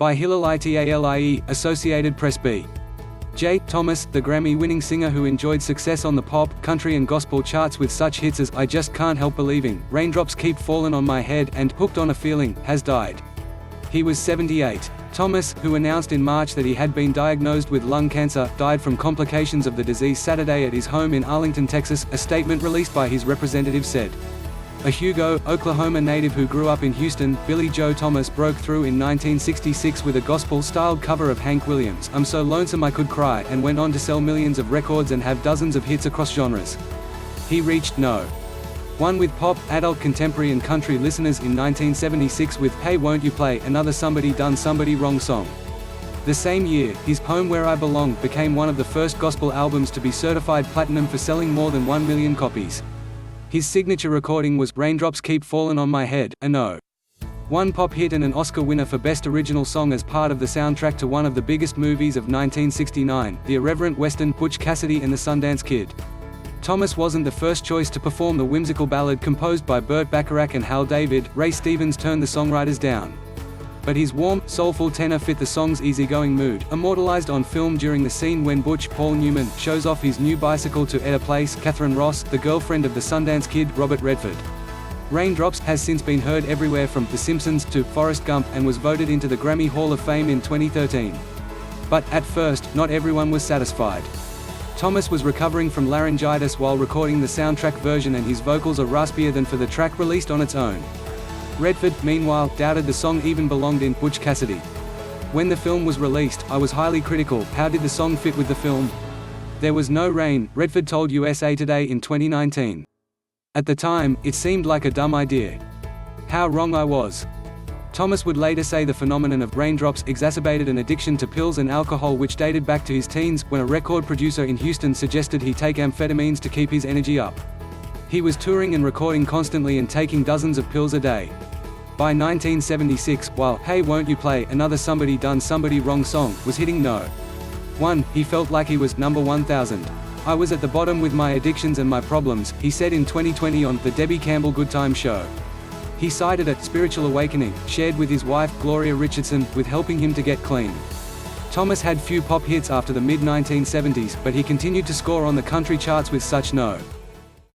By HILLEL ITALIE, Associated Press B. J. Thomas, the Grammy-winning singer who enjoyed success on the pop, country and gospel charts with such hits as I Just Can't Help Believing, Raindrops Keep Fallin' on My Head and Hooked on a Feeling, has died. He was 78. Thomas, who announced in March that he had been diagnosed with lung cancer, died from complications of the disease Saturday at his home in Arlington, Texas, a statement released by his representative said. A Hugo, Oklahoma native who grew up in Houston, Billy Joe Thomas broke through in 1966 with a gospel-styled cover of Hank Williams' I'm So Lonesome I Could Cry, and went on to sell millions of records and have dozens of hits across genres. He reached No. 1 with pop, adult contemporary and country listeners in 1976 with Hey Won't You Play Another Somebody Done Somebody Wrong song. The same year, his Home Where I Belong became one of the first gospel albums to be certified platinum for selling more than 1 million copies. His signature recording was Raindrops Keep Fallin' on My Head, a No. 1 pop hit and an Oscar winner for Best Original Song as part of the soundtrack to one of the biggest movies of 1969, the irreverent western Butch Cassidy and the Sundance Kid. Thomas wasn't the first choice to perform the whimsical ballad composed by Burt, Bacharach and Hal David. Ray Stevens turned the songwriters down. But his warm, soulful tenor fit the song's easygoing mood, immortalized on film during the scene when Butch Paul Newman shows off his new bicycle to Etta Place. Katharine Ross, the girlfriend of the Sundance Kid, Robert Redford. Raindrops has since been heard everywhere from The Simpsons to Forrest Gump and was voted into the Grammy Hall of Fame in 2013. But, at first, not everyone was satisfied. Thomas was recovering from laryngitis while recording the soundtrack version and his vocals are raspier than for the track released on its own. Redford, meanwhile, doubted the song even belonged in Butch Cassidy. When the film was released, I was highly critical. How did the song fit with the film? There was no rain, Redford told USA Today in 2019. At the time, it seemed like a dumb idea. How wrong I was. Thomas would later say the phenomenon of raindrops exacerbated an addiction to pills and alcohol which dated back to his teens, when a record producer in Houston suggested he take amphetamines to keep his energy up. He was touring and recording constantly and taking dozens of pills a day. By 1976, while Hey Won't You Play Another Somebody Done Somebody Wrong song was hitting No. 1, he felt like he was number 1000. I was at the bottom with my addictions and my problems, he said in 2020 on the Debby Campbell Goodtime Show. He cited a spiritual awakening shared with his wife Gloria Richardson with helping him to get clean. Thomas had few pop hits after the mid-1970s, but he continued to score on the country charts with such No.